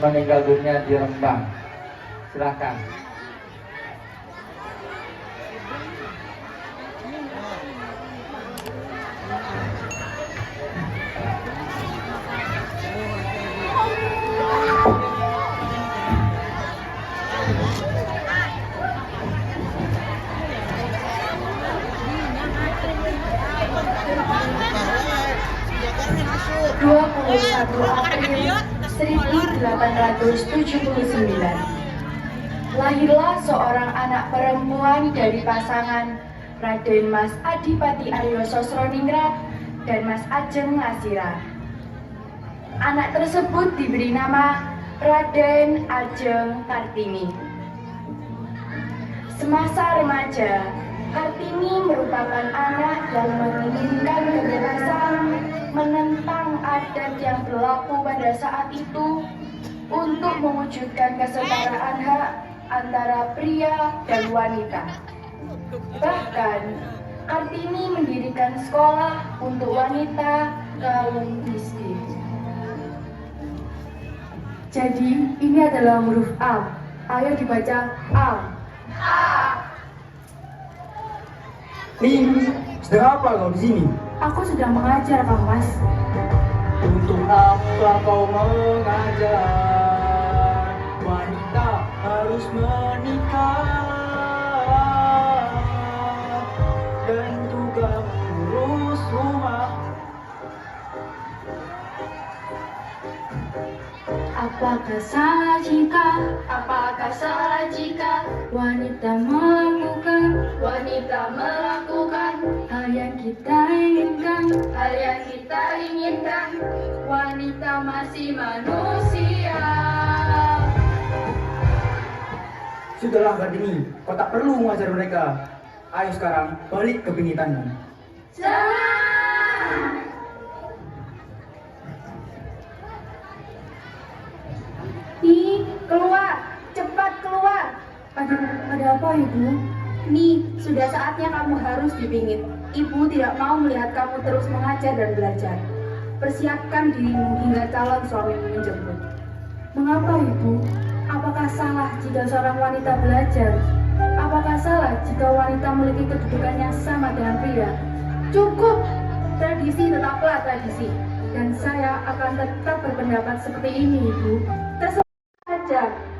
meninggal dunia di Rembang. Silakan. April 1879, lahirlah seorang anak perempuan dari pasangan Raden Mas Adipati Aryo Sosroningrat dan Mas Ajeng Ngasira. Anak tersebut diberi nama Raden Ajeng Kartini. Semasa remaja, Kartini merupakan anak yang menginginkan kebebasan, menentang adat yang berlaku pada saat itu untuk mewujudkan kesetaraan hak antara pria dan wanita. Bahkan, Kartini mendirikan sekolah untuk wanita kaum miskin. Jadi, ini adalah huruf A. Ayo dibaca A. Nih, sedang apa kau di sini? Aku sedang mengajar, Kang Mas. Untuk apa kau mengajar? Wanita harus menikah dan juga mengurus rumah. Apakah salah jika wanita melakukan hal yang kita inginkan? Wanita masih manusia. Sudahlah Kartini, kau tak perlu mengajar mereka. Ayo sekarang balik ke pingitanmu. Keluar, cepat keluar. Ada apa, Ibu? Nih, sudah saatnya kamu harus dipingit. Ibu tidak mau melihat kamu terus mengajar dan belajar. Persiapkan dirimu hingga calon suamimu menjemput. Mengapa, Ibu? Apakah salah jika seorang wanita belajar? Apakah salah jika wanita memiliki kedudukan yang sama dengan pria? Cukup! Tradisi tetaplah tradisi. Dan saya akan tetap berpendapat seperti ini, Ibu.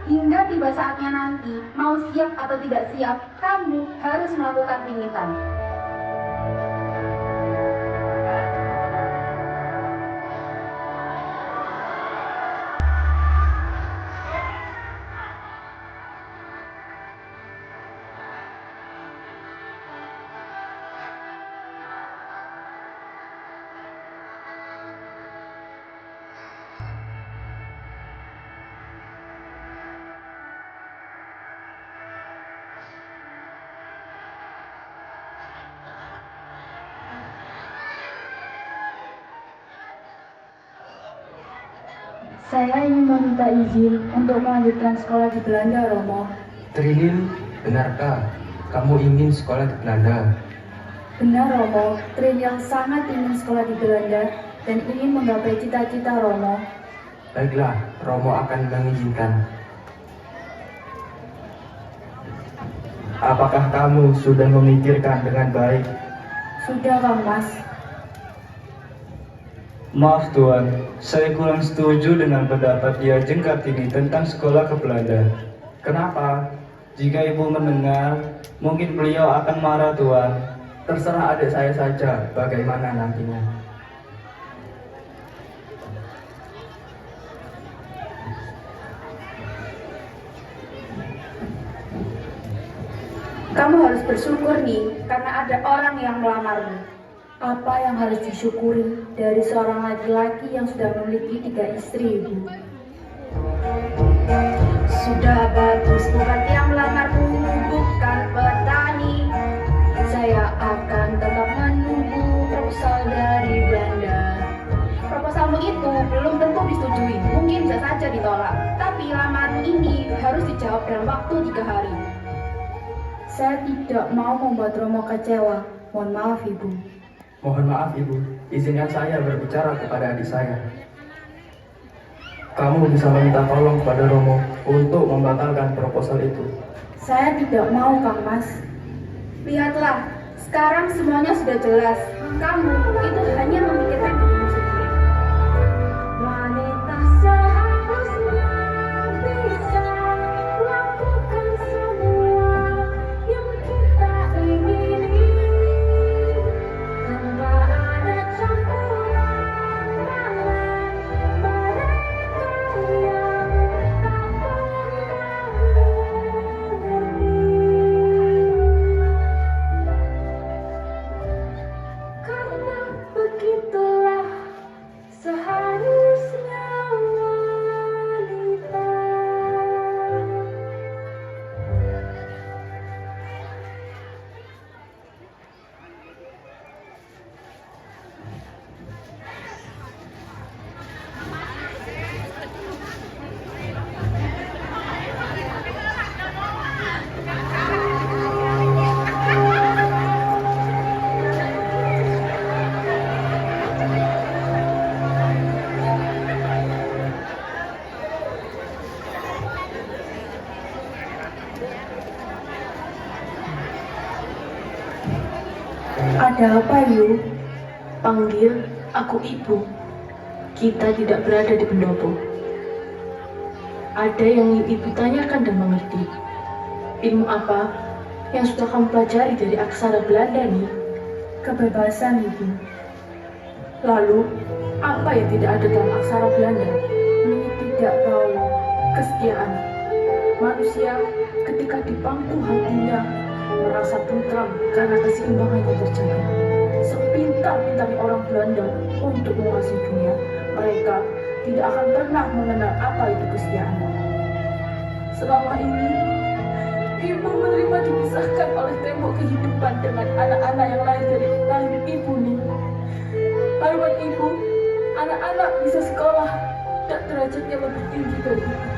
Hingga tiba saatnya nanti, mau siap atau tidak siap, kamu harus melakukan pingitan. Saya ingin meminta izin untuk melanjutkan sekolah di Belanda, Romo. Trilil, benarkah kamu ingin sekolah di Belanda? Benar, Romo. Trinil sangat ingin sekolah di Belanda dan ingin menggapai cita-cita Romo. Baiklah, Romo akan mengizinkan. Apakah kamu sudah memikirkan dengan baik? Sudah, Kang Mas. Maaf Tuan, saya kurang setuju dengan pendapat Ki Ajeng Kartini tentang sekolah ke Belanda. Kenapa? Jika Ibu mendengar, mungkin beliau akan marah Tuan. Terserah adik saya saja bagaimana nantinya. Kamu harus bersyukur nih, karena ada orang yang melamarmu. Apa yang harus disyukuri dari seorang laki-laki yang sudah memiliki 3 istri, Ibu? Sudah bagus, bukan yang melamarmu, bukan petani. Saya akan tetap menunggu proposal dari Belanda. Proposalmu itu belum tentu disetujui, mungkin bisa saja ditolak. Tapi lamaranmu ini harus dijawab dalam waktu 3 hari. Saya tidak mau membuat Romo kecewa. Mohon maaf, Ibu. Mohon maaf Ibu, izinkan saya berbicara kepada adik saya. kamu bisa meminta tolong pada Romo untuk membatalkan proposal itu. Saya tidak mau, Kang Mas. Lihatlah, sekarang semuanya sudah jelas. Kamu itu hanya memikirkan dirimu sendiri. Wanita seharusnya bisa lakukan semua yang kita ingini tanpa ada campuran tangan mereka yang tak pernah mengerti. Karena begitulah seharusnya wanita. Ada apa, Yu? Panggil aku ibu. Kita tidak berada di pendopo. Ada yang ibu tanyakan dan mengerti. Ilmu apa yang sudah kamu pelajari dari aksara Belanda nih? Kebebasan, Ibu. Lalu, apa yang tidak ada dalam aksara Belanda? Ini tidak tahu. Kesetiaan. Manusia ketika di pangku hatinya merasa tentram karena keseimbangannya terjaga. Sepintar-pintarnya orang Belanda untuk menguasai dunia, mereka tidak akan pernah mengenal apa itu kesetiaan. Selama ini, ibu menerima dipisahkan oleh tembok kehidupan dengan anak-anak yang lain dari rahim ibu nih. Harapan ibu, anak-anak bisa sekolah dan derajatnya lebih tinggi dari ibu.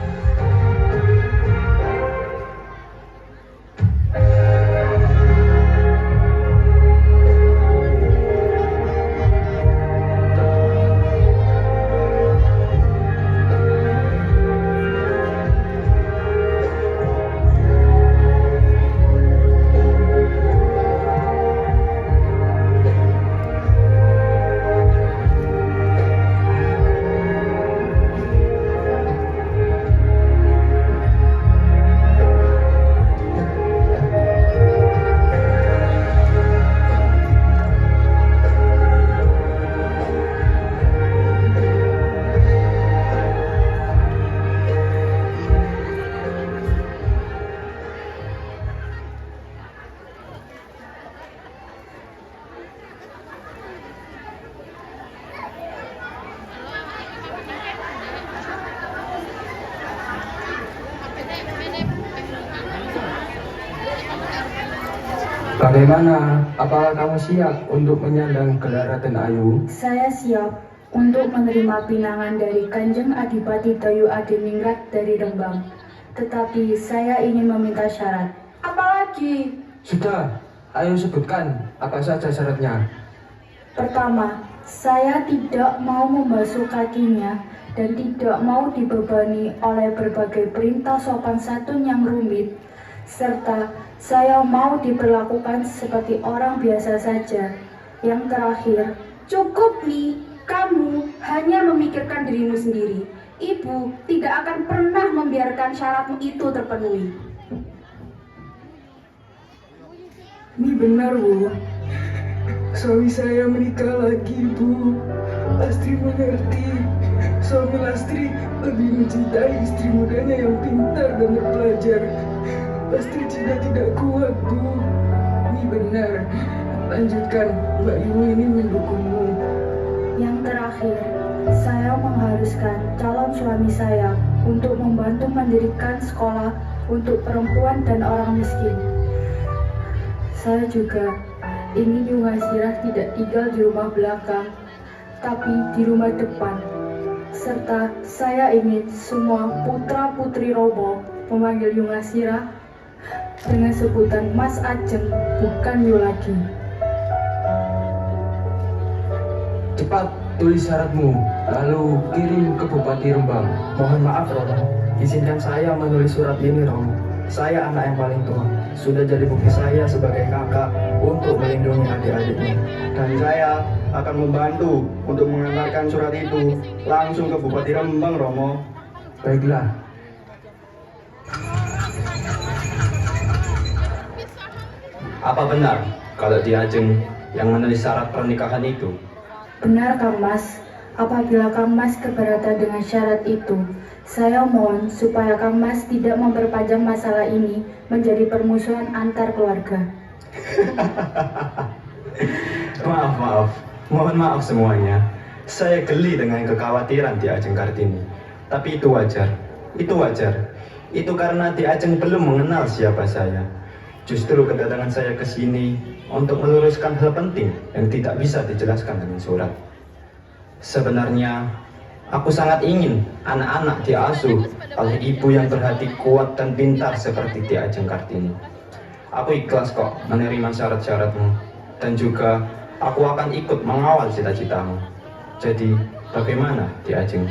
Bagaimana? Apakah kamu siap untuk menyandang gelar Raden Ayu? Saya siap untuk menerima pinangan dari Kanjeng Adipati Toyo Adiningrat dari Rembang. Tetapi saya ingin meminta syarat. Apalagi? Sudah, ayo sebutkan apa saja syaratnya. Pertama, saya tidak mau membasuh kakinya dan tidak mau dibebani oleh berbagai perintah sopan santun yang rumit, serta saya mau diperlakukan seperti orang biasa saja. Yang terakhir, cukup nih, kamu hanya memikirkan dirimu sendiri. Ibu tidak akan pernah membiarkan syaratmu itu terpenuhi. Ini benar, Bu. Suami saya menikah lagi, Bu. Lastri mengerti. Suami Lastri lebih mencintai istri mudanya yang pintar dan terpelajar. Lastri juga tidak kuat, Bu. Ini benar. Lanjutkan, Mbak Yu ini mendukungmu. yang terakhir, saya mengharuskan calon suami saya untuk membantu mendirikan sekolah untuk perempuan dan orang miskin. Saya juga ingin Yu Hasirah tidak tinggal di rumah belakang, tapi di rumah depan. Serta saya ingin semua putra-putri Romo memanggil Yu Hasirah dengan sebutan Mas Ajeng, bukan Yu lagi. Cepat, tulis syaratmu, lalu kirim ke Bupati Rembang. Mohon maaf Romo, izinkan saya menulis surat ini Romo. Saya anak yang paling tua, sudah jadi bukti saya sebagai kakak untuk melindungi adik-adiknya. Dan saya akan membantu untuk mengantarkan surat itu langsung ke Bupati Rembang Romo. Baiklah, Apa benar kalau Ki Ajeng yang menulis syarat pernikahan itu? Benar Kang Mas, apabila Kang Mas keberatan dengan syarat itu, saya mohon supaya Kang Mas tidak memperpanjang masalah ini menjadi permusuhan antar keluarga. Mohon maaf semuanya. Saya geli dengan kekhawatiran Ki Ajeng Kartini. Tapi itu wajar. Itu karena Ki Ajeng belum mengenal siapa saya. Justru kedatangan saya ke sini untuk meluruskan hal penting yang tidak bisa dijelaskan dengan surat. Sebenarnya, aku sangat ingin anak-anak diasuh oleh ibu yang berhati kuat dan pintar seperti Ki Ajeng Kartini. Aku ikhlas kok menerima syarat-syaratmu, dan juga aku akan ikut mengawal cita-citamu. Jadi, bagaimana Ki Ajeng?